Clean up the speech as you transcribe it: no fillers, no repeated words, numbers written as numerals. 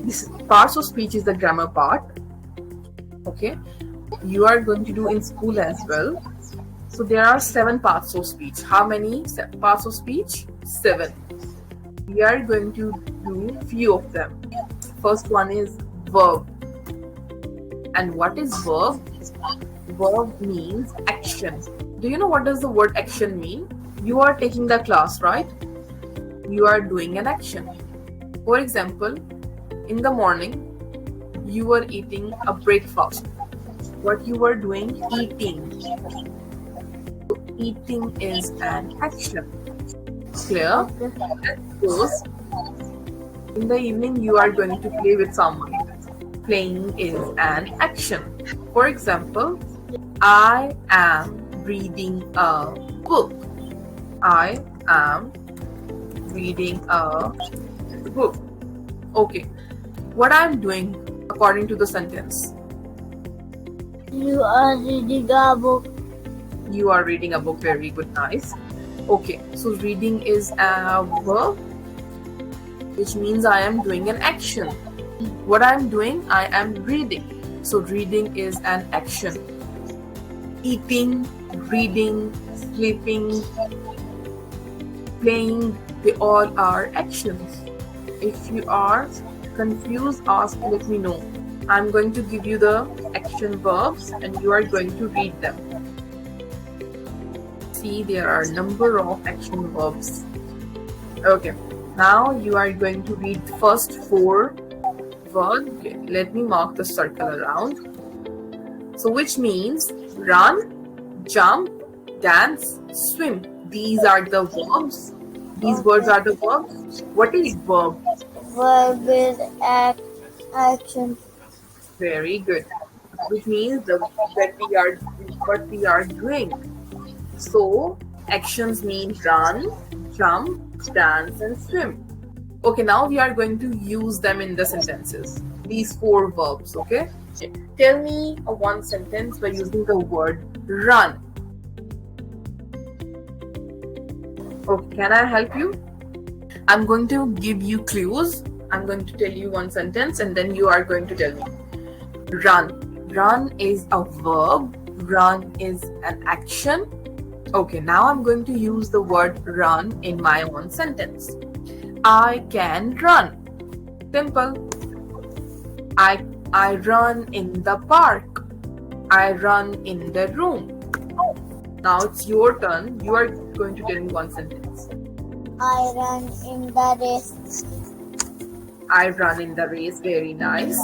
This parts of speech is the grammar part. Okay, you are going to do in school as well. So there are 7 parts of speech. How many parts of speech? 7. We are going to do few of them. First one is verb. And what is verb? Verb means action. Do you know what does the word action mean? You are taking the class, right? You are doing an action. For example, in the morning, you were eating a breakfast. What you were doing? Eating. So eating is an action. Clear? Suppose in the evening you are going to play with someone. Playing is an action. For example, I am reading a book. I am reading a book. Okay. What I am doing according to the sentence? You are reading a book. You are reading a book. Very good. Nice. Okay. So reading is a verb, which means I am doing an action. What I am doing? I am reading. So reading is an action. Eating, reading, sleeping, playing, they all are actions. If you are confused, ask, let me know. I'm going to give you the action verbs and you are going to read them. See, there are a number of action verbs. Okay, now you are going to read the first 4 verbs. Okay, let me mark the circle around. So which means run, jump, dance, swim. These are the verbs. These words are the verbs. What is verb? Verb is action. Very good. Which means what we are doing. So actions mean run, jump, dance, and swim. Okay, now we are going to use them in the sentences. These 4 verbs. Okay. Tell me one sentence by using the word run. Okay, can I help you? I'm going to give you clues. I'm going to tell you one sentence and then you are going to tell me. Run. Run is a verb. Run is an action. Okay, now I'm going to use the word run in my own sentence. I can run. Simple. I run in the park. I run in the room. Now it's your turn. You are going to tell me one sentence. I run in the race. I run in the race. Very nice.